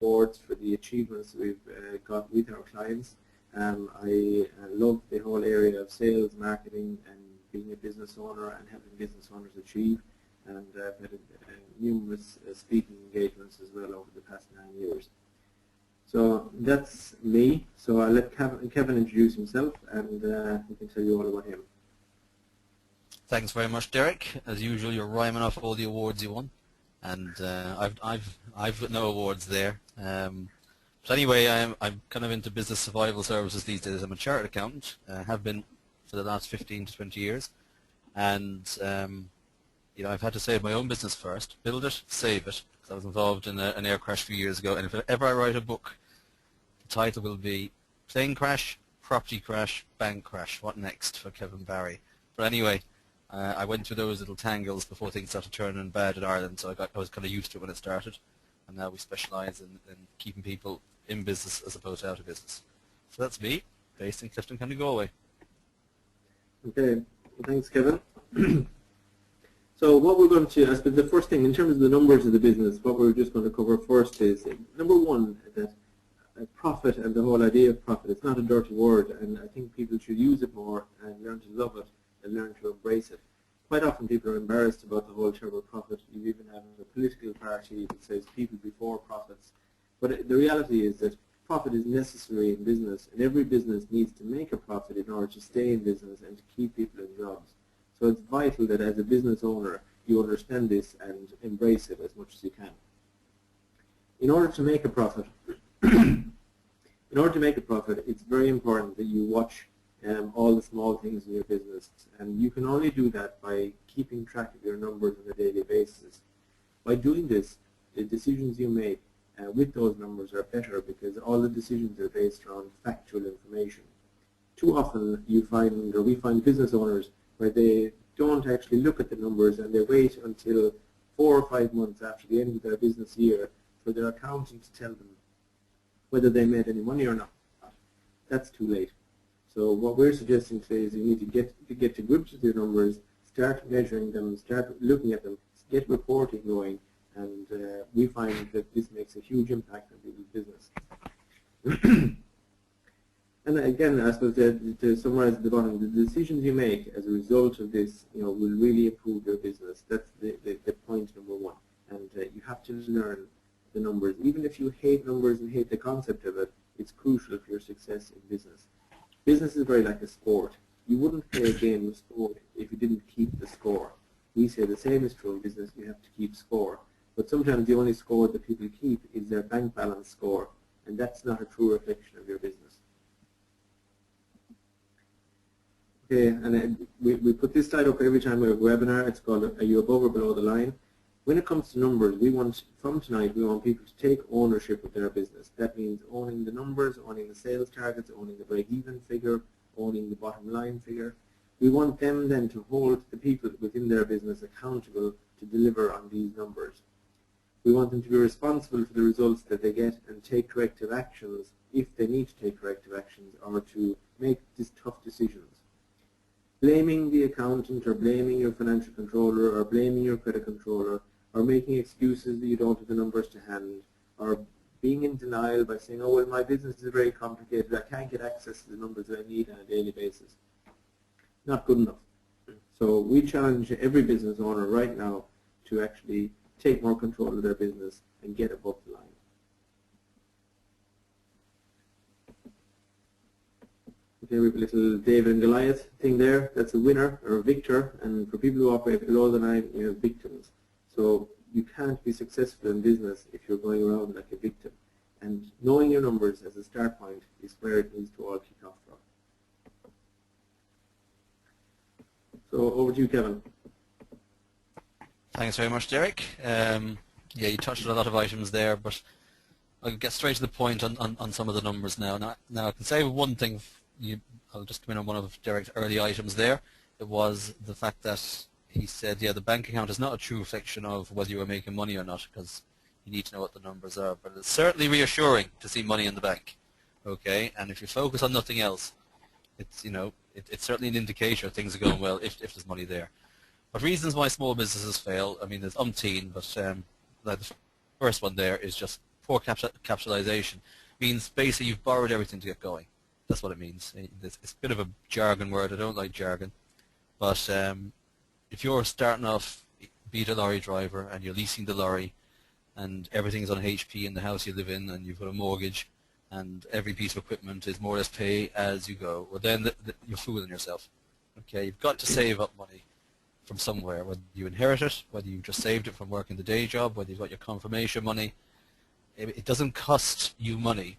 awards for the achievements we've got with our clients. I love the whole area of sales, marketing, and being a business owner and helping business owners achieve. And I've had numerous speaking engagements as well over the past 9 years. So that's me. So I'll let Kevin introduce himself, and he can tell you all about him. Thanks very much, Derek. As usual, you're rhyming off all the awards you won, and I've got no awards there. But anyway, I'm kind of into business survival services these days. I'm a chartered accountant, have been for the last 15 to 20 years, and you know, I've had to save my own business first, build it, save it, because I was involved in an air crash a few years ago. And if ever I write a book, the title will be Plane Crash, Property Crash, Bank Crash. What next for Kevin Barry? But anyway, I went through those little tangles before things started turning bad in Ireland, so I was kind of used to it when it started. And now we specialise in keeping people in business as opposed to out of business. So that's me, based in Clifton, County Galway. Okay, well, thanks, Kevin. So what we're going to, I suppose the first thing, in terms of the numbers of the business, what we're just going to cover first is, number one, that profit and the whole idea of profit, it's not a dirty word, and I think people should use it more and learn to love it and learn to embrace it. Quite often people are embarrassed about the whole term of profit. You even have a political party that says people before profits. But the reality is that profit is necessary in business, and every business needs to make a profit in order to stay in business and to keep people in jobs. So it's vital that as a business owner you understand this and embrace it as much as you can. In order to make a profit, it's very important that you watch all the small things in your business, and you can only do that by keeping track of your numbers on a daily basis. By doing this, the decisions you make with those numbers are better because all the decisions are based around factual information. Too often you find, or we find business owners where they don't actually look at the numbers and they wait until 4 or 5 months after the end of their business year for their accountant to tell them whether they made any money or not. That's too late. So what we're suggesting today is you need to get to grips with your numbers, start measuring them, start looking at them, get reporting going, and we find that this makes a huge impact on people's business. And again, I suppose to summarize at the bottom, the decisions you make as a result of this, will really improve your business. That's the point number one. And you have to learn the numbers. Even if you hate numbers and hate the concept of it, it's crucial for your success in business. Business is very like a sport. You wouldn't play a game of sport if you didn't keep the score. We say the same is true in business. You have to keep score. But sometimes the only score that people keep is their bank balance score, and that's not a true reflection of your business. Okay, and we put this slide up every time we have a webinar. It's called Are You Above or Below the Line? When it comes to numbers, from tonight, we want people to take ownership of their business. That means owning the numbers, owning the sales targets, owning the break-even figure, owning the bottom line figure. We want them then to hold the people within their business accountable to deliver on these numbers. We want them to be responsible for the results that they get and take corrective actions if they need to take corrective actions or to make these tough decisions. Blaming the accountant or blaming your financial controller or blaming your credit controller or making excuses that you don't have the numbers to hand or being in denial by saying, oh, well, my business is very complicated, I can't get access to the numbers that I need on a daily basis. Not good enough. So we challenge every business owner right now to actually take more control of their business and get above the line. Okay, we have a little David and Goliath thing there. That's a winner or a victor, and for people who operate below the line, you have victims. So you can't be successful in business if you're going around like a victim. And knowing your numbers as a start point is where it needs to all kick off from. So over to you, Kevin. Thanks very much, Derek. Yeah, you touched on a lot of items there, but I'll get straight to the point on some of the numbers now. Now I can say one thing. I'll just come in on one of Derek's early items there. It was the fact that he said, yeah, the bank account is not a true reflection of whether you are making money or not, because you need to know what the numbers are. But it's certainly reassuring to see money in the bank. Okay, and if you focus on nothing else, it's it's certainly an indicator things are going well if there's money there. But reasons why small businesses fail, I mean, there's umpteen, but like the first one there is just poor capitalization means basically you've borrowed everything to get going. That's what it means. It's a bit of a jargon word. I don't like jargon. But if you're starting off, be it a lorry driver, and you're leasing the lorry, and everything's on HP in the house you live in, and you've got a mortgage, and every piece of equipment is more or less pay as you go, well then you're fooling yourself. Okay, you've got to save up money from somewhere, whether you inherit it, whether you just saved it from working the day job, whether you've got your confirmation money. It doesn't cost you money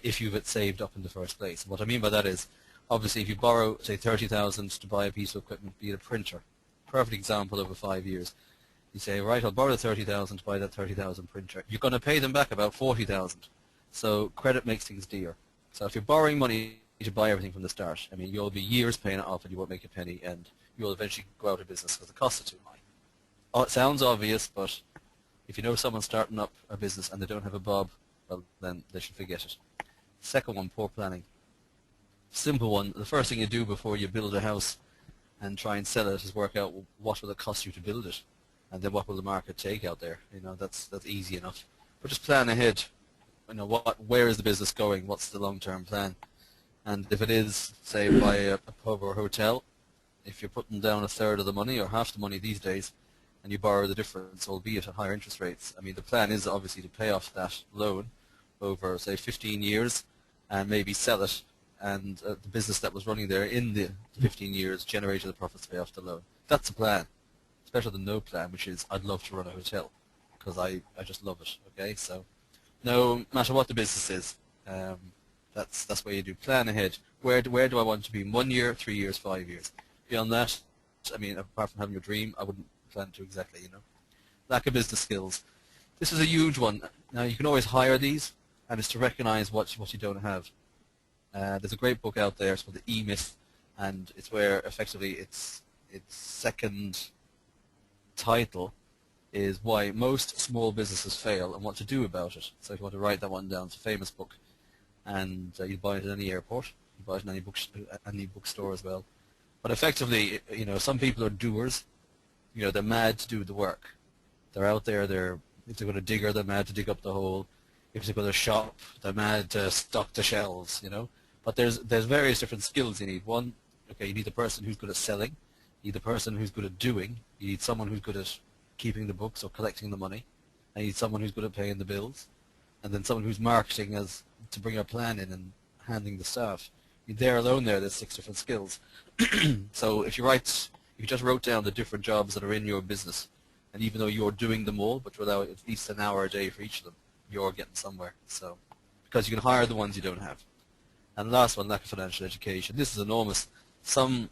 if you've it saved up in the first place. And what I mean by that is, obviously, if you borrow, say, 30,000 to buy a piece of equipment, be it a printer, perfect example over 5 years. You say, right, I'll borrow the 30,000 to buy that 30,000 printer. You're going to pay them back about 40,000. So credit makes things dear. So if you're borrowing money to buy everything from the start, I mean, you'll be years paying it off and you won't make a penny, and you'll eventually go out of business because the costs are too high. Oh, it sounds obvious, but if you know someone starting up a business and they don't have a bob, well, then they should forget it. Second one, poor planning. Simple one. The first thing you do before you build a house and try and sell it is work out what will it cost you to build it, and then what will the market take out there. You know, that's easy enough. But just plan ahead. You know, where is the business going? What's the long-term plan? And if it is, say, buy a pub or hotel, if you're putting down a third of the money or half the money these days, and you borrow the difference, albeit at higher interest rates, I mean, the plan is obviously to pay off that loan over, say, 15 years, and maybe sell it, and the business that was running there in the 15 years generated the profits to pay off the loan. That's the plan. It's better than no plan, which is I'd love to run a hotel because I just love it. Okay, so no matter what the business is, that's where you do plan ahead. Where do I want to be in 1 year, 3 years, 5 years? Beyond that, I mean, apart from having your dream, I wouldn't plan to exactly. You know, lack of business skills. This is a huge one. Now you can always hire these, and it's to recognize what you don't have. There's a great book out there. It's called The E-Myth, and it's where effectively its second title is why most small businesses fail and what to do about it. So if you want to write that one down, it's a famous book, and you buy it at any airport, you buy it in any bookstore as well. But effectively, you know, some people are doers. You know, they're mad to do the work. They're out there. If they're going to digger, they're mad to dig up the hole. If they're going to shop, they're mad to stock the shelves. You know. But there's various different skills you need. One, okay, you need the person who's good at selling. You need the person who's good at doing. You need someone who's good at keeping the books or collecting the money. And you need someone who's good at paying the bills. And then someone who's marketing as to bring a plan in and handling the staff. There alone there's 6 different skills. So if you just wrote down the different jobs that are in your business, and even though you're doing them all, but you allow at least an hour a day for each of them, you're getting somewhere. So because you can hire the ones you don't have. And the last one, lack of financial education. This is enormous. Some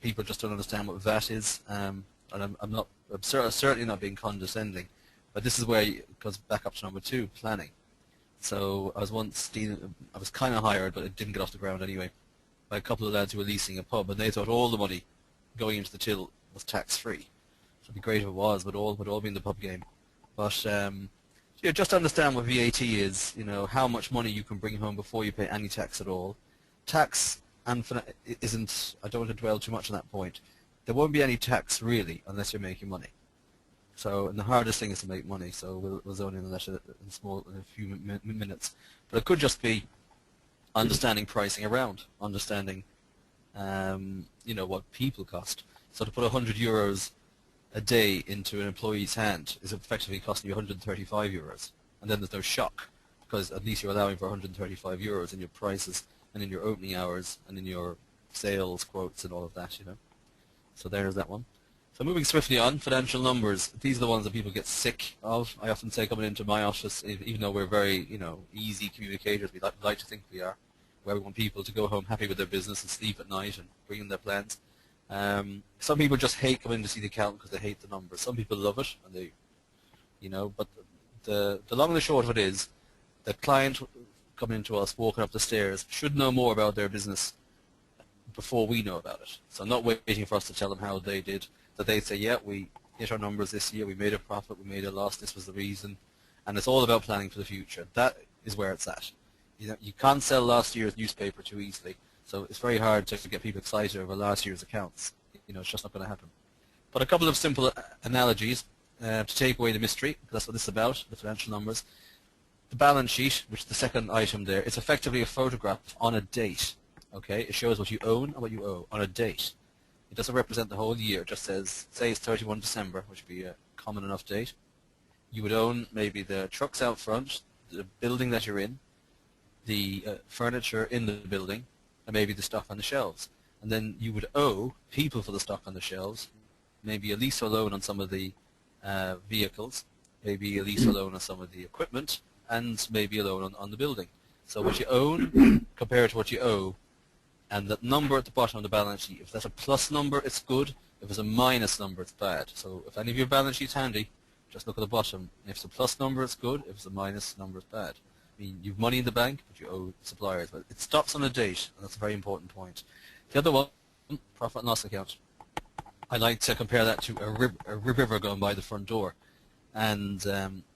people just don't understand what VAT is, and I'm certainly not being condescending, but this is where it goes back up to number 2, planning. So I was kind of hired, but it didn't get off the ground anyway, by a couple of lads who were leasing a pub, and they thought all the money going into the till was tax-free. So it'd be great if it was, but all would all be in the pub game. But yeah, just understand what VAT is, you know, how much money you can bring home before you pay any tax at all. Tax isn't, I don't want to dwell too much on that point. There won't be any tax really unless you're making money. So, and the hardest thing is to make money, so we'll zone in on that in a few minutes. But it could just be understanding pricing around, understanding, you know, what people cost. So to put 100 euros a day into an employee's hand is effectively costing you 135 euros. And then there's no shock, because at least you're allowing for 135 euros in your prices and in your opening hours and in your sales quotes and all of that, you know. So there's that one. So moving swiftly on, financial numbers. These are the ones that people get sick of. I often say coming into my office, even though we're very, you know, easy communicators, we like to think we are, where we want people to go home happy with their business and sleep at night and bring in their plans. Some people just hate coming to see the accountant because they hate the numbers. Some people love it, and they, you know, but the long and the short of it is, the client coming to us, walking up the stairs, should know more about their business before we know about it. So I'm not waiting for us to tell them how they did, that they say, yeah, we hit our numbers this year, we made a profit, we made a loss, this was the reason, and it's all about planning for the future. That is where it's at. You know, you can't sell last year's newspaper too easily, so it's very hard to get people excited over last year's accounts. You know, it's just not going to happen. But a couple of simple analogies to take away the mystery, because that's what this is about, the financial numbers. the balance sheet, which is the second item there, it's effectively a photograph on a date. Okay, it shows what you own and what you owe on a date. It doesn't represent the whole year. It just says, say it's 31 December, which would be a common enough date. You would own maybe the trucks out front, the building that you're in, the furniture in the building, and maybe the stock on the shelves. And then you would owe people for the stock on the shelves, maybe a lease or loan on some of the vehicles, maybe a lease or loan on some of the equipment, and maybe a loan on the building. So what you own compared to what you owe, and that number at the bottom of the balance sheet, if that's a plus number, it's good. If it's a minus number, it's bad. So if any of your balance sheet's handy, just look at the bottom. If it's a plus number, it's good. If it's a minus number, it's bad. I mean, you've money in the bank, but you owe suppliers. But it stops on a date, and that's a very important point. The other one, profit and loss account. I like to compare that to a river going by the front door. And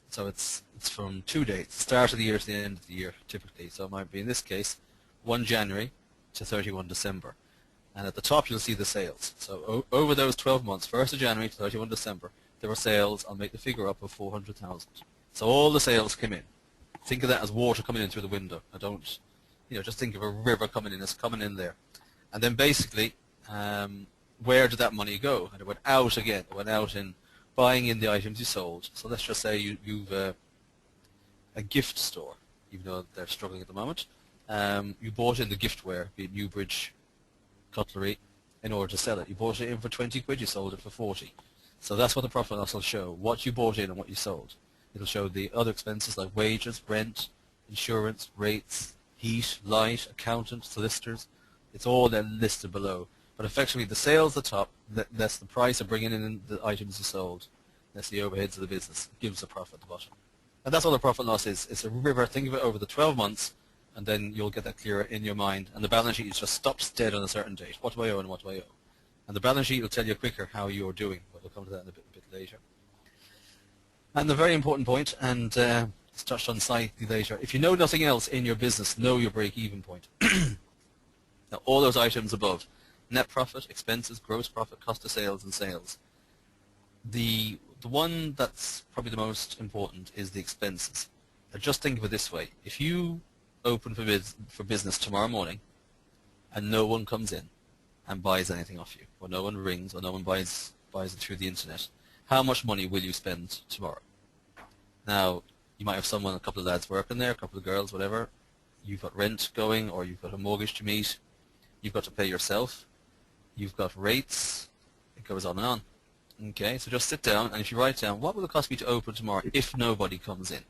so it's from 2 dates, start of the year to the end of the year, typically. So it might be, in this case, 1 January to 31 December. And at the top you'll see the sales. So over those 12 months, 1st of January to 31 December, there were sales, I'll make the figure up, of 400,000. So all the sales came in. Think of that as water coming in through the window. I don't, just think of a river coming in, it's coming in there. And then basically, where did that money go? And it went out again. It went out in buying in the items you sold. So let's just say you've a gift store, even though they're struggling at the moment. You bought in the giftware, be it Newbridge cutlery, in order to sell it. You bought it in for 20 quid, you sold it for 40. So that's what the profit and loss will show, what you bought in and what you sold. It'll show the other expenses like wages, rent, insurance, rates, heat, light, accountant, solicitors. It's all then listed below. But effectively the sales at the top, that's the price of bringing in the items you sold. That's the overheads of the business. It gives a profit at the bottom. And that's what the profit and loss is. It's a river. Think of it over the 12 months. And then you'll get that clearer in your mind. And the balance sheet just stops dead on a certain date. What do I owe and what do I owe? And the balance sheet will tell you quicker how you're doing. But we'll come to that in a bit later. And the very important point, and it's touched on slightly later, if you know nothing else in your business, know your break-even point. Now, all those items above, net profit, expenses, gross profit, cost of sales, and sales. The one that's probably the most important is the expenses. Now, just think of it this way. If you open for business tomorrow morning and no one comes in and buys anything off you, or no one rings, or no one buys it through the internet, how much money will you spend tomorrow? Now, you might have a couple of lads working there, a couple of girls, whatever. You've got rent going, or you've got a mortgage to meet. You've got to pay yourself. You've got rates. It goes on and on. Okay, so just sit down, and if you write down, what will it cost me to open tomorrow if nobody comes in?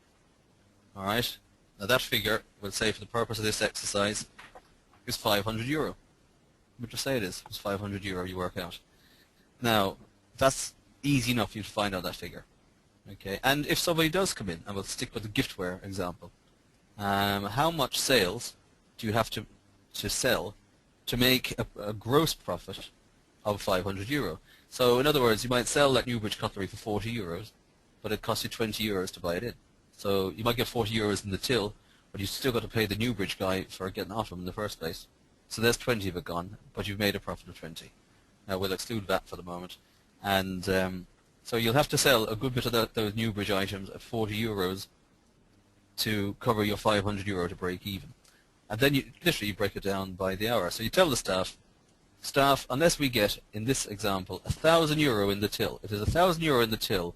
All right? Now that figure, we'll say for the purpose of this exercise, is €500. We'll just say it is. It's €500 you work out. Now, that's easy enough for you to find out that figure. Okay, and if somebody does come in, and we'll stick with the giftware example, how much sales do you have to sell to make a gross profit of €500? So in other words, you might sell that Newbridge cutlery for €40, but it costs you €20 to buy it in. So you might get €40 in the till, but you've still got to pay the Newbridge guy for getting off him in the first place. So there's 20 of it gone, but you've made a profit of 20. Now we'll exclude that for the moment. And so you'll have to sell a good bit of those Newbridge items at €40 to cover your €500 to break even. And then you literally break it down by the hour. So you tell the staff, unless we get, in this example, €1,000 in the till, if there's €1,000 in the till,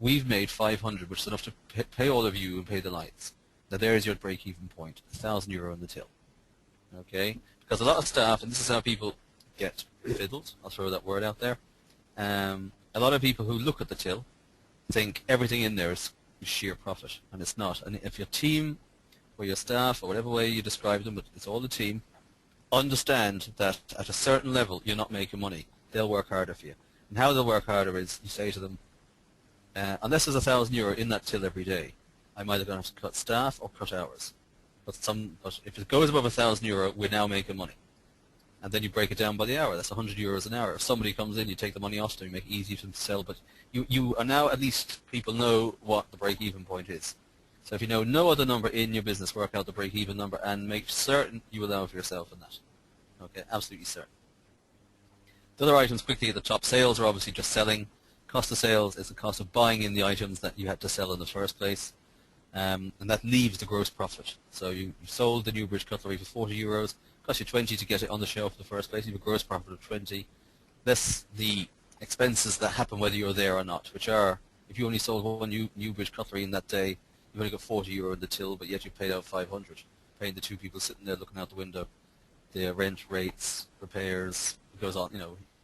we've made 500, which is enough to pay all of you and pay the lights. Now there's your break-even point, €1,000 in the till. Okay? Because a lot of staff, and this is how people get fiddled, I'll throw that word out there, a lot of people who look at the till think everything in there is sheer profit, and it's not. And if your team or your staff, or whatever way you describe them, but it's all the team, understand that at a certain level you're not making money, they'll work harder for you. And how they'll work harder is you say to them, unless there's €1,000 in that till every day, I'm either going to have to cut staff or cut hours. But if it goes above €1,000, we're now making money. And then you break it down by the hour. That's €100 an hour. If somebody comes in, you take the money off them, you make it easy for them to sell. But you are now, at least people know what the break-even point is. So if you know no other number in your business, work out the break-even number and make certain you allow for yourself in that. Okay, absolutely certain. The other items quickly at the top, sales are obviously just selling. Cost of sales is the cost of buying in the items that you had to sell in the first place. and that leaves the gross profit. So you sold the Newbridge cutlery for 40 euros, cost you 20 to get it on the shelf in the first place, you have a gross profit of 20, less the expenses that happen whether you're there or not, which are, if you only sold one Newbridge cutlery in that day, you've only got 40 euro in the till, but yet you paid out 500, paying the two people sitting there looking out the window, the rent, rates, repairs, it goes on,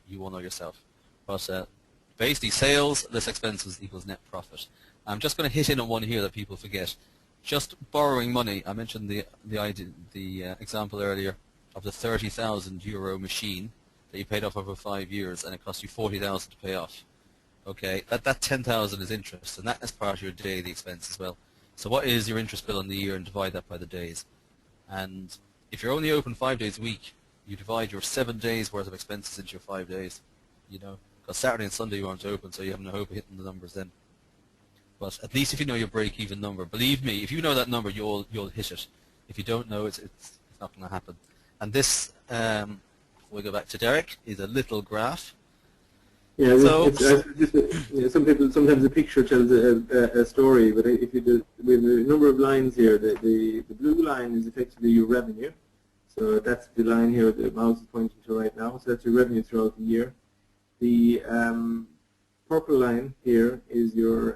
you will know yourself. But basically, sales less expenses equals net profit. I'm just going to hit in on one here that people forget. Just borrowing money. I mentioned the example earlier of the 30,000 euro machine that you paid off over 5 years, and it cost you 40,000 to pay off. Okay, that 10,000 is interest, and that is part of your daily expense as well. So what is your interest bill on the year, and divide that by the days. And if you're only open 5 days a week, you divide your 7 days worth of expenses into your 5 days. Because Saturday and Sunday you aren't open, so you have no hope of hitting the numbers then. But at least if you know your break-even number, believe me, if you know that number, you'll hit it. If you don't know, it's not going to happen. And this, we go back to Derek, is a little graph. Yeah, some people, sometimes a picture tells a story, but if you do, we have a number of lines here. The blue line is effectively your revenue. So that's the line here the mouse is pointing to right now. So that's your revenue throughout the year. The purple line here is your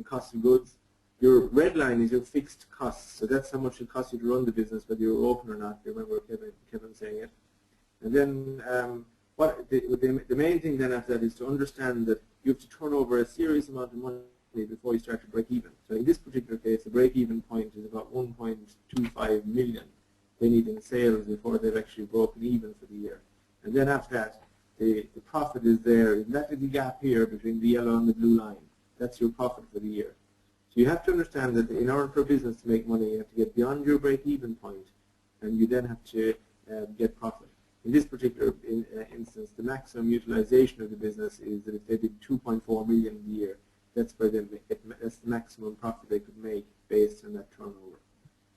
cost of goods. Your red line is your fixed costs. So that's how much it costs you to run the business, whether you're open or not. You remember Kevin saying it. And then the main thing then after that is to understand that you have to turn over a serious amount of money before you start to break even. So in this particular case, the break-even point is about 1.25 million they need in sales before they've actually broken even for the year. And then after that, the profit is there. And that is the gap here between the yellow and the blue line. That's your profit for the year. So you have to understand that in order for a business to make money, you have to get beyond your break-even point, and you then have to get profit. In this particular instance, the maximum utilization of the business is that if they did 2.4 million a year, that's where that's the maximum profit they could make based on that turnover.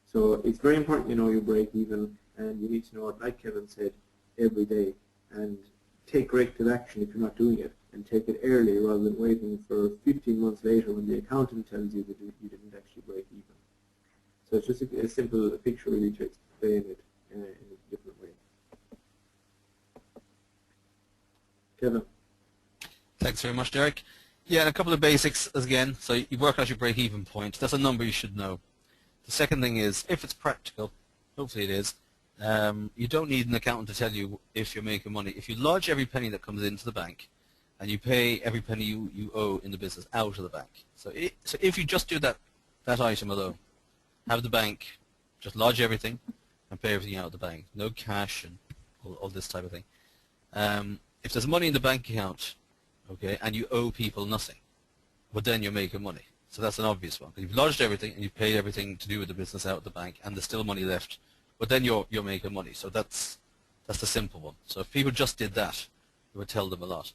So it's very important you know your break-even, and you need to know it, like Kevin said, every day, and take corrective action if you're not doing it, and take it early rather than waiting for 15 months later when the accountant tells you that you didn't actually break even. So it's just a simple picture really to explain it in a different way. Kevin. Thanks very much, Derek. Yeah, and a couple of basics again. So you work out your break-even point. That's a number you should know. The second thing is, if it's practical, hopefully it is, you don't need an accountant to tell you if you're making money. If you lodge every penny that comes into the bank, and you pay every penny you owe in the business out of the bank. So if you just do that item alone, have the bank just lodge everything and pay everything out of the bank, no cash and all this type of thing. If there's money in the bank account, okay, and you owe people nothing, but then you're making money. So that's an obvious one. You've lodged everything and you've paid everything to do with the business out of the bank, and there's still money left, but then you're making money. So that's the simple one. So if people just did that, it would tell them a lot.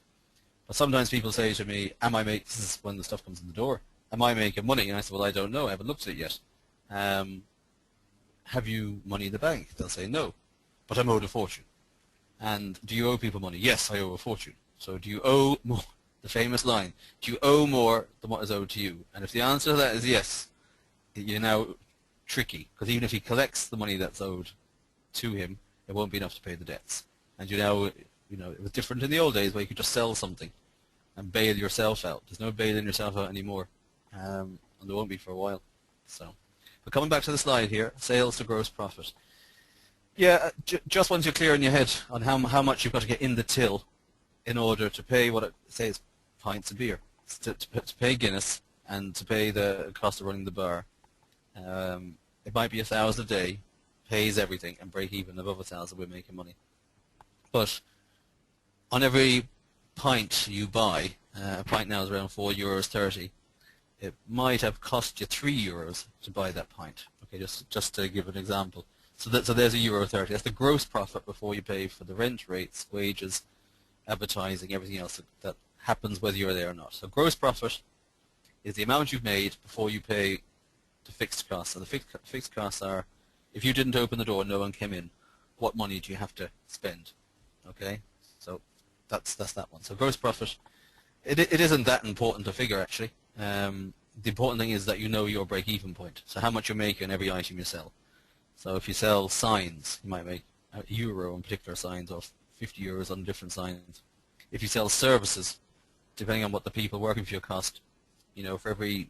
But sometimes people say to me, this is when the stuff comes in the door, am I making money? And I say, well, I don't know. I haven't looked at it yet. Have you money in the bank? They'll say, no, but I'm owed a fortune. And do you owe people money? Yes, I owe a fortune. So do you owe more? The famous line, do you owe more than what is owed to you? And if the answer to that is yes, you're now tricky, because even if he collects the money that's owed to him, it won't be enough to pay the debts. And you now, it was different in the old days where you could just sell something and bail yourself out. There's no bailing yourself out anymore, and there won't be for a while. So, but coming back to the slide here, sales to gross profit. Yeah, just once you're clear in your head on how much you've got to get in the till in order to pay what it says pints of beer, to pay Guinness and to pay the cost of running the bar. It might be 1,000 a day, pays everything, and break even above 1,000, we're making money. But on every pint you buy, a pint now is around €4.30. It might have cost you €3 to buy that pint. Okay, just to give an example. So there's €1.30. That's the gross profit before you pay for the rent, rates, wages, advertising, everything else that happens whether you're there or not. So gross profit is the amount you've made before you pay the fixed costs. So the fixed costs are, if you didn't open the door and no one came in, what money do you have to spend? Okay, so that's that one. So gross profit, it isn't that important to figure actually. the important thing is that you know your break-even point. So how much you make on every item you sell. So if you sell signs, you might make €1 on particular signs or €50 on different signs. If you sell services, depending on what the people working for you cost, for every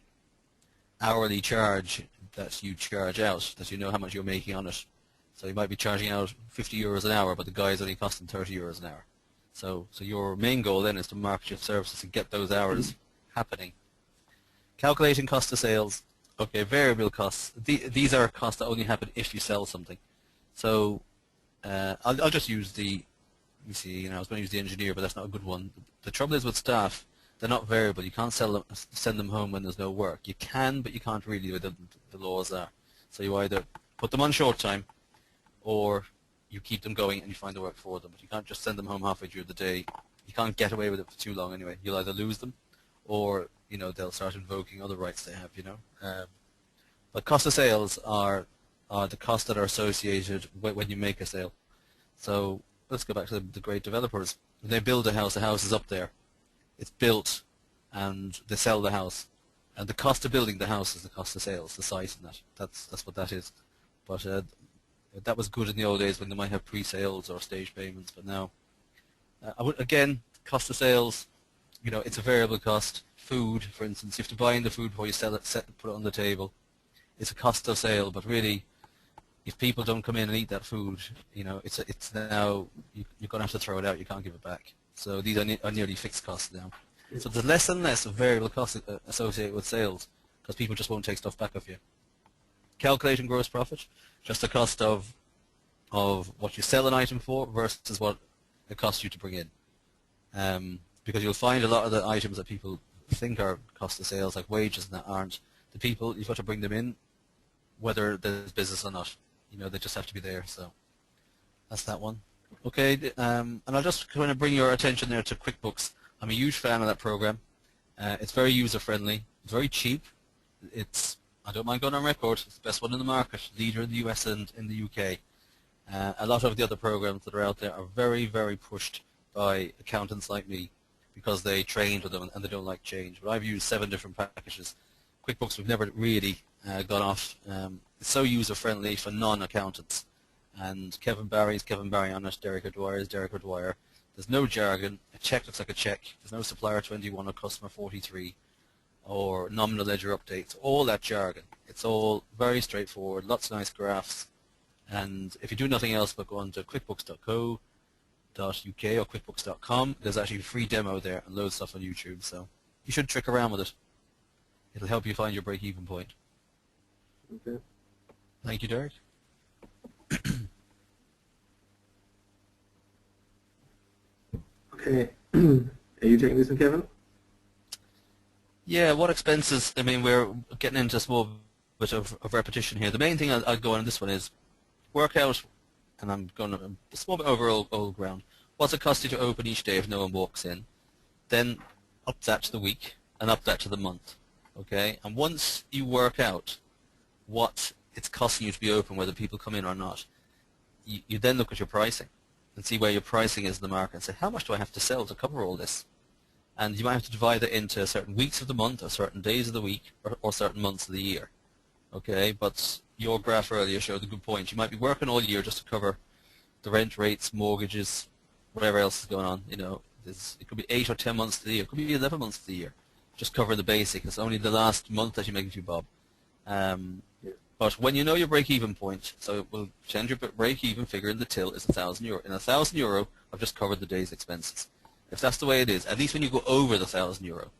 hourly charge that you charge out, that you know how much you're making on it. So you might be charging out €50 an hour, but the guy's only costing €30 an hour. So your main goal then is to market your services and get those hours happening. Calculating cost of sales. Okay, variable costs. These are costs that only happen if you sell something. So I'll just use the, let me see, I was going to use the engineer, but that's not a good one. The trouble is with staff, they're not variable. You can't send them home when there's no work. You can, but you can't really, the laws are. So you either put them on short time, or you keep them going and you find the work for them. But you can't just send them home halfway through the day. You can't get away with it for too long anyway. You'll either lose them, or they'll start invoking other rights they have. But cost of sales are the costs that are associated when you make a sale. So let's go back to the great developers. When they build a house is up there. It's built, and they sell the house. And the cost of building the house is the cost of sales, the site and that. That's what that is. But that was good in the old days when they might have pre-sales or stage payments. But now, again, cost of sales, it's a variable cost. Food, for instance, you have to buy in the food before you sell it, put it on the table. It's a cost of sale, but really, if people don't come in and eat that food, it's now you're going to have to throw it out. You can't give it back. So these are nearly fixed costs now. So there's less and less of variable costs associated with sales because people just won't take stuff back off you. Calculating gross profit, just the cost of what you sell an item for versus what it costs you to bring in. Because you'll find a lot of the items that people think are cost of sales, like wages, and that aren't. The people, you've got to bring them in, whether there's business or not. They just have to be there. So that's that one. Okay, and I'll just kind of bring your attention there to QuickBooks. I'm a huge fan of that program. It's very user-friendly. It's very cheap. I don't mind going on record, it's the best one in the market, leader in the US and in the UK. A lot of the other programs that are out there are very, very pushed by accountants like me because they trained with them and they don't like change. But I've used 7 different packages. QuickBooks we've never really gone off. It's so user-friendly for non-accountants. And Kevin Barry's Kevin Barry on it, Derek O'Dwyer's Derek O'Dwyer. There's no jargon. A check looks like a check. There's no supplier 21 or customer 43 or nominal ledger updates. All that jargon. It's all very straightforward, lots of nice graphs. And if you do nothing else but go on to quickbooks.co.uk or quickbooks.com, there's actually a free demo there and loads of stuff on YouTube. So you should trick around with it. It'll help you find your break-even point. Okay. Thank you, Derek. Okay. Are you taking this one, Kevin? Yeah, what expenses? I mean, we're getting into a small bit of repetition here. The main thing I'll go on this one is work out, and I'm going a small bit over old ground. What's it cost you to open each day if no one walks in? Then up that to the week, and up that to the month. Okay? And once you work out what it's costing you to be open, whether people come in or not, you then look at your pricing and see where your pricing is in the market and say, how much do I have to sell to cover all this? And you might have to divide it into certain weeks of the month or certain days of the week or certain months of the year. Okay, but your graph earlier showed a good point. You might be working all year just to cover the rent rates, mortgages, whatever else is going on. It could be 8 or 10 months of the year. It could be 11 months of the year. Just covering the basic. It's only the last month that you make a few bob. But when you know your break-even point, so we'll change your break-even figure in the till is €1,000. In €1,000, I've just covered the day's expenses. If that's the way it is, at least when you go over the €1,000,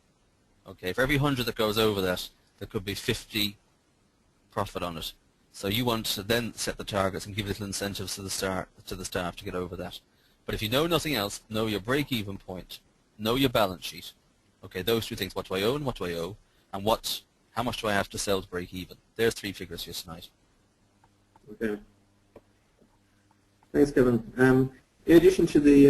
okay, for every 100 that goes over that, there could be 50 profit on it. So you want to then set the targets and give little incentives to the staff to get over that. But if you know nothing else, know your break-even point, know your balance sheet. Okay, those 2 things: what do I owe and what do I owe, and how much do I have to sell to break even? There's 3 figures for you tonight. Okay. Thanks, Kevin. In addition to the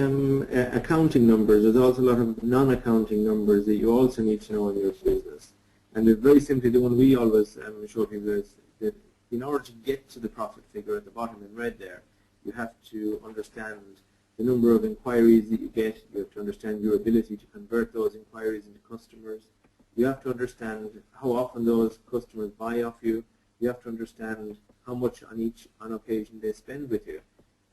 accounting numbers, there's also a lot of non-accounting numbers that you also need to know in your business. And very simply, the one we always show people is that in order to get to the profit figure at the bottom in red there, you have to understand the number of inquiries that you get. You have to understand your ability to convert those inquiries into customers. You have to understand how often those customers buy off you. You have to understand how much on occasion they spend with you.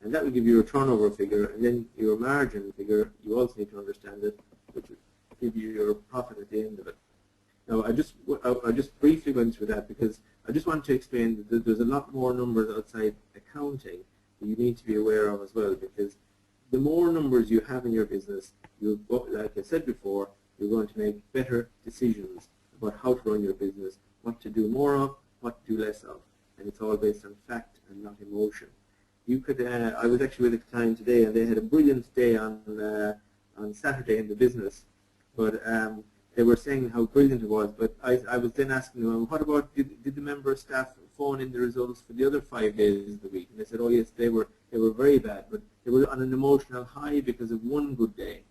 And that will give you your turnover figure, and then your margin figure, you also need to understand it, which will give you your profit at the end of it. Now, I just briefly went through that because I just want to explain that there's a lot more numbers outside accounting that you need to be aware of as well, because the more numbers you have in your business, like I said before, you're going to make better decisions about how to run your business, what to do more of, what to do less of, and it's all based on fact and not emotion. You could. I was actually with a client today, and they had a brilliant day on Saturday in the business, but they were saying how brilliant it was. But I was then asking them, what about did the member of staff phone in the results for the other 5 days of the week? And they said, oh yes, they were very bad, but they were on an emotional high because of one good day,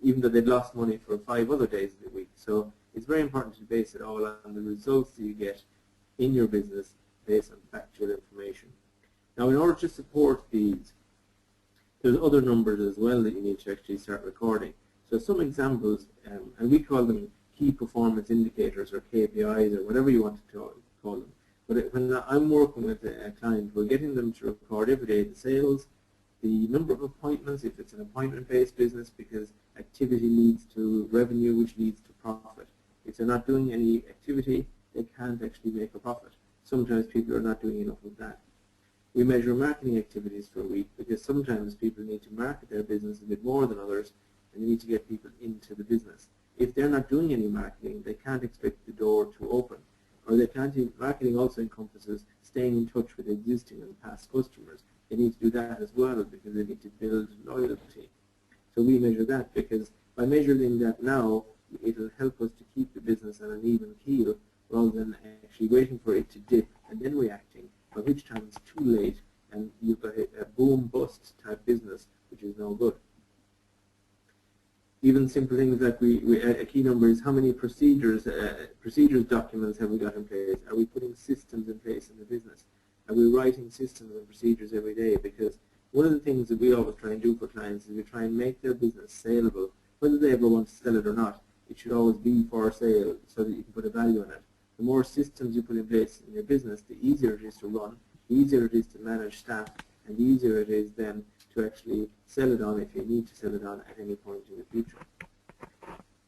even though they'd lost money for 5 other days of the week. So it's very important to base it all on the results that you get in your business based on factual information. Now, in order to support these, there's other numbers as well that you need to actually start recording. So some examples, and we call them key performance indicators or KPIs or whatever you want to call them. But when I'm working with a client, we're getting them to record every day the sales, the number of appointments, if it's an appointment-based business, because activity leads to revenue, which leads to profit. If they're not doing any activity, they can't actually make a profit. Sometimes people are not doing enough of that. We measure marketing activities for a week because sometimes people need to market their business a bit more than others, and you need to get people into the business. If they're not doing any marketing, they can't expect the door to open. Or they can't. Marketing also encompasses staying in touch with existing and past customers. They need to do that as well because they need to build loyalty. So we measure that because by measuring that now, it will help us to keep the business on an even keel rather than actually waiting for it to dip and then reacting, by which time it's too late and you've got a boom-bust type business, which is no good. Even simple things like a key number is how many procedures documents have we got in place? Are we putting systems in place in the business? Are we writing systems and procedures every day? Because one of the things that we always try and do for clients is we try and make their business saleable. Whether they ever want to sell it or not, it should always be for sale so that you can put a value in it. The more systems you put in place in your business, the easier it is to run, the easier it is to manage staff, and the easier it is then to actually sell it on if you need to sell it on at any point in the future.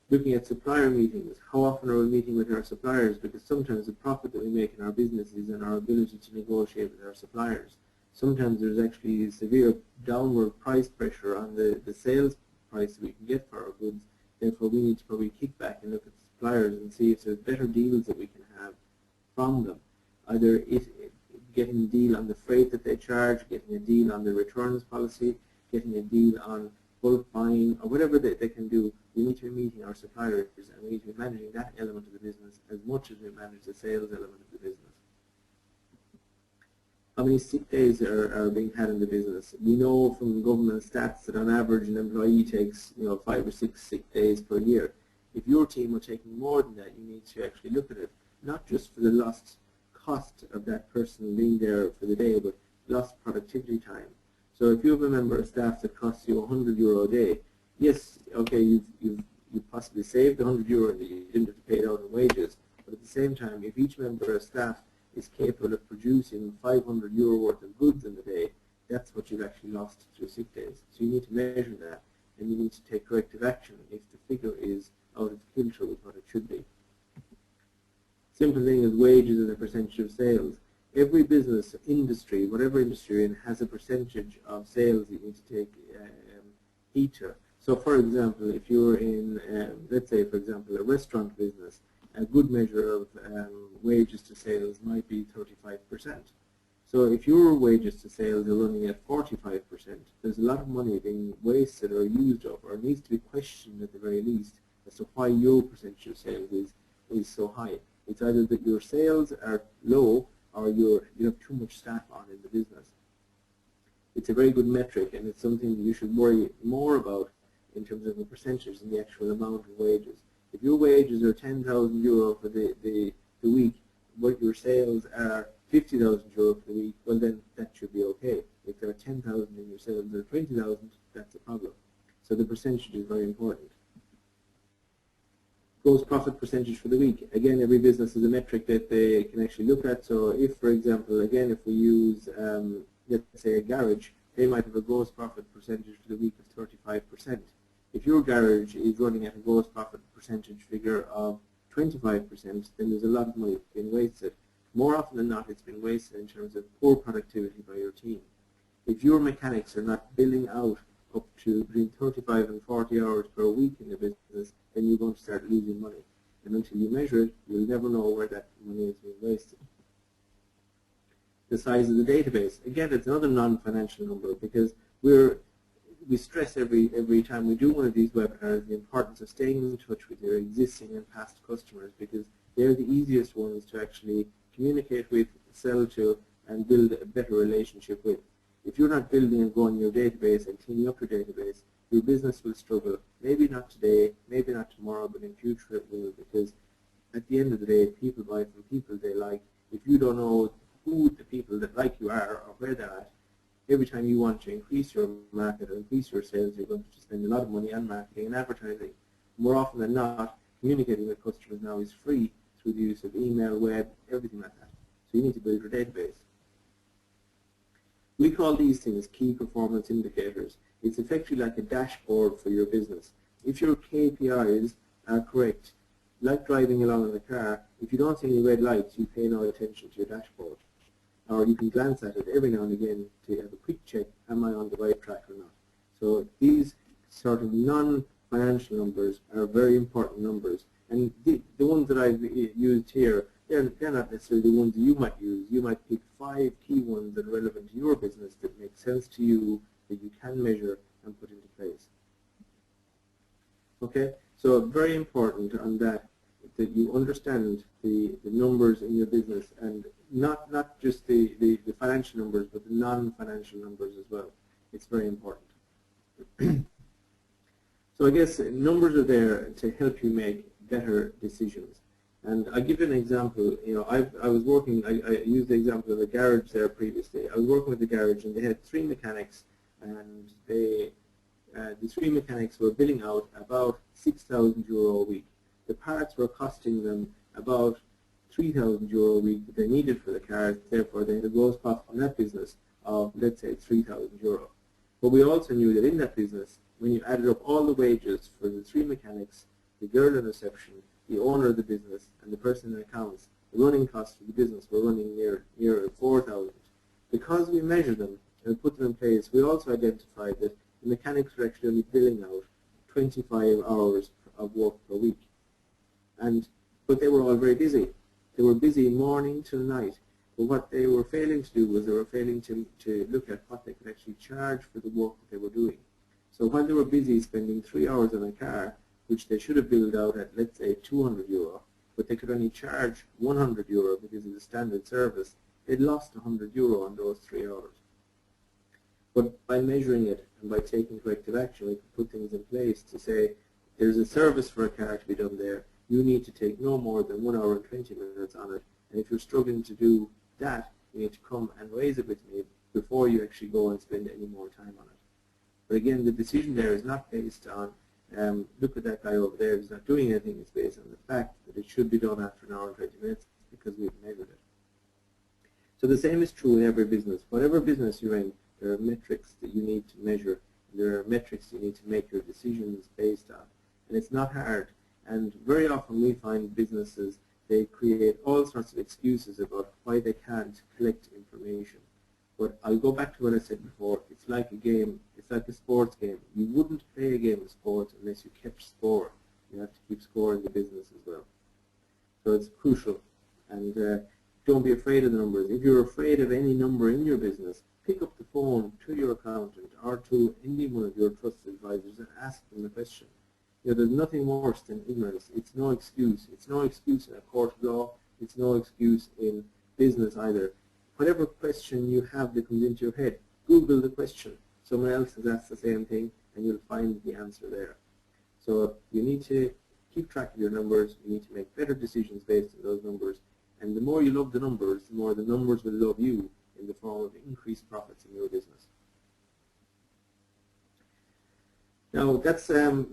Looking at supplier meetings, how often are we meeting with our suppliers? Because sometimes the profit that we make in our business is in our ability to negotiate with our suppliers. Sometimes there's actually severe downward price pressure on the sales price that we can get for our goods. Therefore, we need to probably kick back and look at suppliers and see if there's better deals that we can have from them. Either getting a deal on the freight that they charge, getting a deal on the returns policy, getting a deal on bulk buying, or whatever they can do. We need to be meeting our suppliers, and we need to be managing that element of the business as much as we manage the sales element of the business. How many sick days are being had in the business? We know from government stats that on average an employee takes 5 or 6 sick days per year. If your team are taking more than that, you need to actually look at it, not just for the lost cost of that person being there for the day, but lost productivity time. So if you have a member of staff that costs you €100 a day, yes, okay, you've possibly saved €100 and you didn't have to pay it out in wages, but at the same time, if each member of staff is capable of producing €500 worth of goods in the day, that's what you've actually lost through sick days. So you need to measure that, and you need to take corrective action if the figure is out of kilter with what it should be. Simple thing is wages as a percentage of sales. Every business, industry, whatever industry you're in, has a percentage of sales you need to take heed to. So for example, if you're in, let's say for example, a restaurant business, a good measure of wages to sales might be 35%. So if your wages to sales are running at 45%, there's a lot of money being wasted or used up, or needs to be questioned at the very least as to why your percentage of sales is so high. It's either that your sales are low or you have too much staff on in the business. It's a very good metric, and it's something that you should worry more about in terms of the percentage than the actual amount of wages. If your wages are €10,000 for the week, but your sales are €50,000 for the week, well then that should be okay. If there are 10,000 and your sales are 20,000, that's a problem. So the percentage is very important. Gross profit percentage for the week. Again, every business has a metric that they can actually look at. So if, for example, again, if we use, let's say a garage, they might have a gross profit percentage for the week of 35%. If your garage is running at a gross profit percentage figure of 25%, then there's a lot of money being wasted. More often than not, it's been wasted in terms of poor productivity by your team. If your mechanics are not billing out up to between 35 and 40 hours per week in the business, then you're going to start losing money. And until you measure it, you'll never know where that money is being wasted. The size of the database. Again, it's another non-financial number because we stress every time we do one of these webinars the importance of staying in touch with your existing and past customers, because they're the easiest ones to actually communicate with, sell to, and build a better relationship with. If you're not building and growing your database and cleaning up your database, your business will struggle. Maybe not today, maybe not tomorrow, but in future it will, because at the end of the day, people buy from people they like. If you don't know who the people that like you are or where they're at, every time you want to increase your market or increase your sales, you're going to spend a lot of money on marketing and advertising. More often than not, communicating with customers now is free through the use of email, web, everything like that. So you need to build your database. We call these things key performance indicators. It's effectively like a dashboard for your business. If your KPIs are correct, like driving along in the car, if you don't see any red lights, you pay no attention to your dashboard. Or you can glance at it every now and again to have a quick check, am I on the right track or not? So these sort of non-financial numbers are very important numbers. And the ones that I've used here, they're not necessarily the ones that you might use. You might pick 5 key ones that are relevant to your business that make sense to you, that you can measure and put into place. Okay, so very important on that you understand the numbers in your business, and not just the financial numbers, but the non-financial numbers as well. It's very important. So I guess numbers are there to help you make better decisions. And I'll give you an example. You know, I was working, I used the example of the garage there previously. I was working with the garage, and they had 3 mechanics, and the 3 mechanics were billing out about €6,000 a week. The parts were costing them about €3,000 a week that they needed for the cars. Therefore, they had a gross profit on that business of, let's say, €3,000. But we also knew that in that business, when you added up all the wages for the 3 mechanics, the girl in reception, the owner of the business, and the person in accounts, the running costs of the business were running near $4,000. Because we measured them and put them in place, we also identified that the mechanics were actually only billing out 25 hours of work per week. But they were all very busy. They were busy morning till night. But what they were failing to do was they were failing to look at what they could actually charge for the work that they were doing. So while they were busy spending 3 hours on a car, which they should have billed out at, let's say, €200, but they could only charge €100 because of the standard service, they'd lost €100 on those 3 hours. But by measuring it and by taking corrective action, we could put things in place to say, there's a service for a car to be done there. You need to take no more than 1 hour and 20 minutes on it. And if you're struggling to do that, you need to come and raise it with me before you actually go and spend any more time on it. But again, the decision there is not based on, look at that guy over there who's not doing anything. It's based on the fact that it should be done after 1 hour and 20 minutes because we've measured it. So the same is true in every business. Whatever business you're in, there are metrics that you need to measure. There are metrics you need to make your decisions based on. And it's not hard. And very often we find businesses, they create all sorts of excuses about why they can't collect information. But I'll go back to what I said before. It's like a game. It's like a sports game. You wouldn't play a game of sports unless you kept score. You have to keep score in the business as well. So it's crucial. And don't be afraid of the numbers. If you're afraid of any number in your business, pick up the phone to your accountant or to any one of your trusted advisors and ask them the question. You know, there's nothing worse than ignorance. It's no excuse. It's no excuse in a court of law. It's no excuse in business either. Whatever question you have that comes into your head, Google the question. Someone else has asked the same thing, and you'll find the answer there. So you need to keep track of your numbers. You need to make better decisions based on those numbers. And the more you love the numbers, the more the numbers will love you in the form of increased profits in your business. Now that's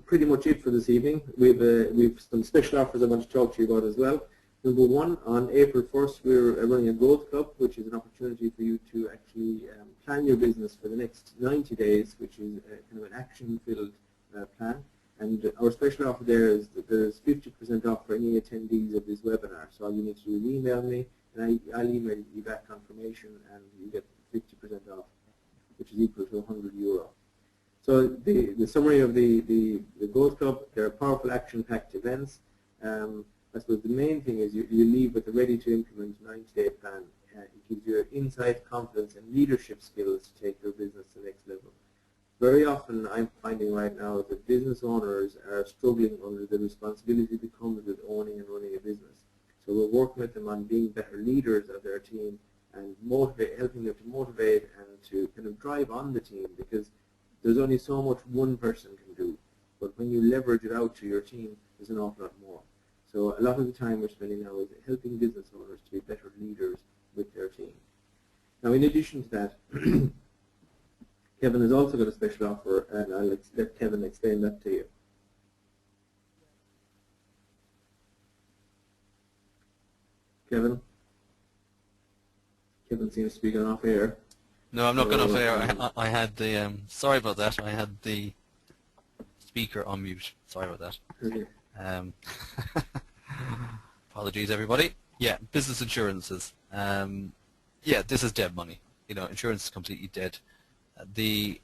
pretty much it for this evening. We've some special offers I want to talk to you about as well. Number one, on April 1st, we're running a growth club, which is an opportunity for you to actually plan your business for the next 90 days, which is kind of an action-filled plan. And our special offer there is that there's 50% off for any attendees of this webinar. So all you need to do is email me, and I'll email you back confirmation, and you get 50% off, which is equal to €100. So the summary of the Growth Club, there are powerful action-packed events. I suppose the main thing is you leave with a ready-to-implement 90-day plan. It gives you insight, confidence, and leadership skills to take your business to the next level. Very often I'm finding right now that business owners are struggling under the responsibility that comes with owning and running a business. So we're working with them on being better leaders of their team and helping them to motivate and to kind of drive on the team, because there's only so much one person can do. But when you leverage it out to your team, there's an awful lot more. So a lot of the time we're spending now is helping business owners to be better leaders with their team. Now, in addition to that, Kevin has also got a special offer, and I'll let Kevin explain that to you. Kevin? Kevin seems to be going off air. No, I'm not going off air. I had the, sorry about that, I had the speaker on mute. Sorry about that. Okay. Apologies, everybody. Yeah, business insurances. Yeah, this is dead money. You know, insurance is completely dead. The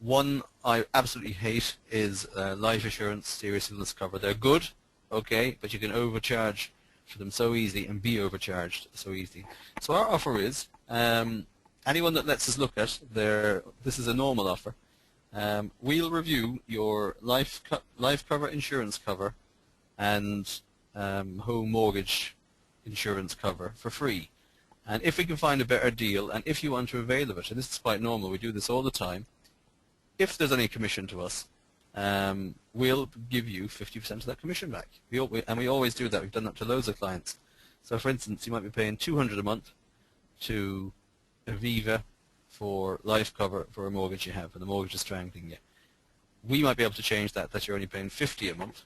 one I absolutely hate is life assurance, serious illness cover. They're good, okay, but you can overcharge for them so easily and be overcharged so easily. So our offer is, anyone that lets us look at this is a normal offer. We'll review your life cover, insurance cover, and home mortgage insurance cover for free. And if we can find a better deal, and if you want to avail of it, and this is quite normal, we do this all the time, if there's any commission to us, we'll give you 50% of that commission back. And we always do that. We've done that to loads of clients. So for instance, you might be paying $200 a month to Aviva for life cover for a mortgage you have, and the mortgage is strangling you. We might be able to change that you're only paying $50 a month.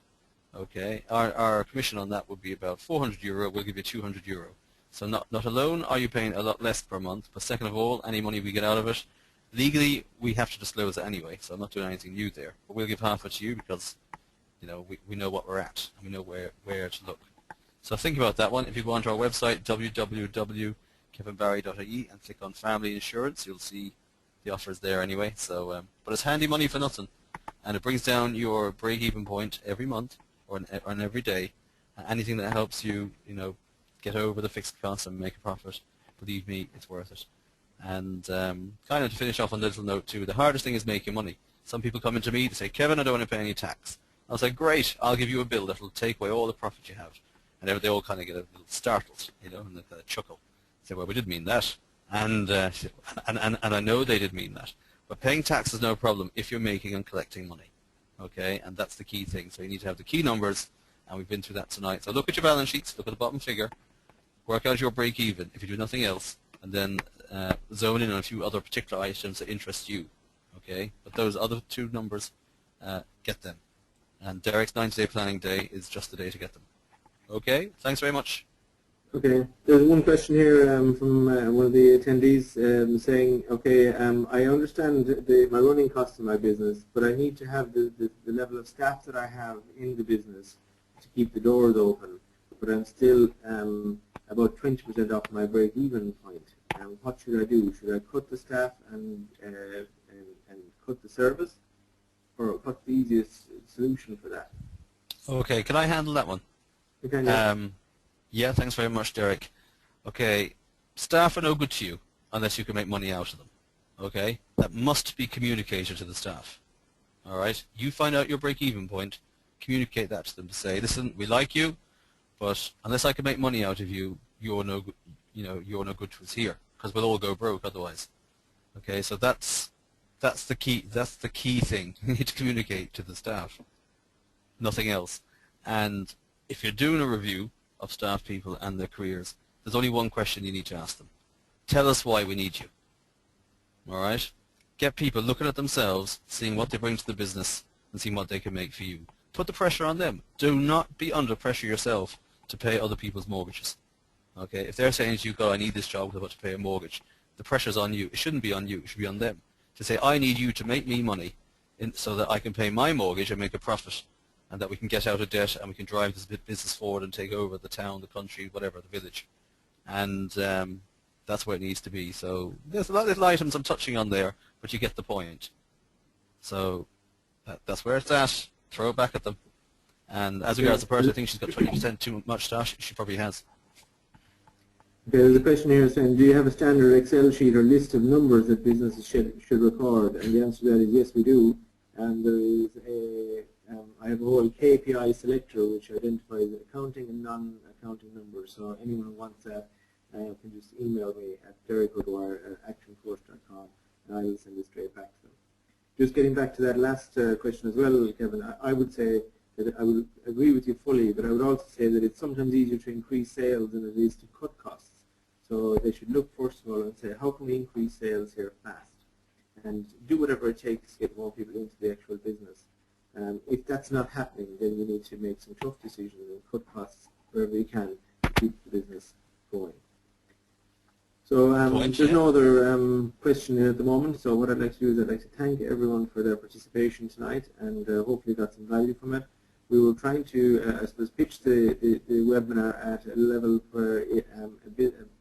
Okay, our commission on that would be about €400. We'll give you €200. So not alone are you paying a lot less per month, but second of all, any money we get out of it, legally we have to disclose it anyway. So I'm not doing anything new there, but we'll give half it to you because, you know, we know what we're at and we know where to look. So think about that one. If you go onto our website www.kevinbarry.ie and click on Family Insurance, you'll see the offers there anyway. So, but it's handy money for nothing, and it brings down your break-even point every month or every day. Anything that helps you, you know, get over the fixed costs and make a profit, believe me, it's worth it. And kind of to finish off on a little note too, the hardest thing is making money. Some people come into me, they say, Kevin, I don't want to pay any tax. I'll say, great, I'll give you a bill that will take away all the profit you have. And they all kind of get a little startled, you know, and they kind of chuckle. Say, well, we didn't mean that. And I know they did mean that. But paying tax is no problem if you're making and collecting money. Okay, and that's the key thing. So you need to have the key numbers, and we've been through that tonight. So look at your balance sheets, look at the bottom figure, work out your break even if you do nothing else, and then zone in on a few other particular items that interest you. Okay, but those other two numbers, get them. And Derek's 90-day planning day is just the day to get them. Okay, thanks very much. Okay, there's one question here from one of the attendees saying, okay, I understand my running costs in my business, but I need to have the level of staff that I have in the business to keep the doors open, but I'm still about 20% off my break-even point. What should I do? Should I cut the staff and cut the service, or what's the easiest solution for that? Okay, can I handle that one? Okay, yeah. Yeah, thanks very much, Derek. Okay, staff are no good to you unless you can make money out of them. Okay, that must be communicated to the staff. All right, you find out your break-even point, communicate that to them to say, listen, we like you, but unless I can make money out of you, you're no good. You know, you're no good to us here because we'll all go broke otherwise. Okay, so that's the key. That's the key thing. You need to communicate to the staff. Nothing else. And if you're doing a review of staff people and their careers, there's only one question you need to ask them. Tell us why we need you. All right? Get people looking at themselves, seeing what they bring to the business, and seeing what they can make for you. Put the pressure on them. Do not be under pressure yourself to pay other people's mortgages. Okay, if they're saying to you, "God, I need this job because I've got to pay a mortgage," the pressure's on you. It shouldn't be on you. It should be on them. To say, "I need you to make me money so that I can pay my mortgage and make a profit, and that we can get out of debt and we can drive this business forward and take over the town, the country, whatever, the village." And that's where it needs to be. So there's a lot of little items I'm touching on there, but you get the point. So that's where it's at. Throw it back at them. And as regards the person, I think she's got 20% too much stash. She probably has. Okay, there's a question here saying, do you have a standard Excel sheet or list of numbers that businesses should record? And the answer to that is yes, we do. And there is I have a whole KPI selector which identifies accounting and non-accounting numbers. So anyone who wants that can just email me at derek@actionforce.com and I will send it straight back to them. Just getting back to that last question as well, Kevin, I would say that I would agree with you fully, but I would also say that it's sometimes easier to increase sales than it is to cut costs. So they should look first of all and say, how can we increase sales here fast? And do whatever it takes to get more people into the actual business. If that's not happening, then you need to make some tough decisions and cut costs wherever you can to keep the business going. So there's no other question at the moment, so what I'd like to do is I'd like to thank everyone for their participation tonight and hopefully got some value from it. We were trying to, I suppose, pitch the webinar at a level where a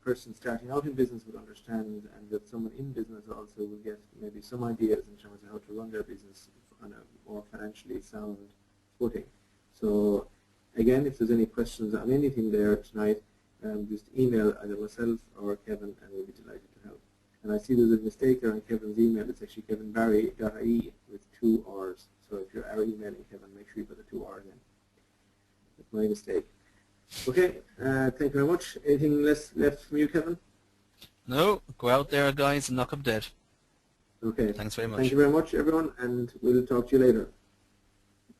person starting out in business would understand and that someone in business also will get maybe some ideas in terms of how to run their business on a more financially sound footing. So again, if there's any questions on anything there tonight, just email either myself or Kevin and we'll be delighted to help. And I see there's a mistake there on Kevin's email. It's actually kevinbarry.ie with 2 R's. So if you're emailing Kevin, make sure you put the 2 R's in. That's my mistake. Okay, thank you very much. Anything left from you, Kevin? No, go out there, guys, and knock them dead. Okay. Thanks very much. Thank you very much, everyone, and we'll talk to you later.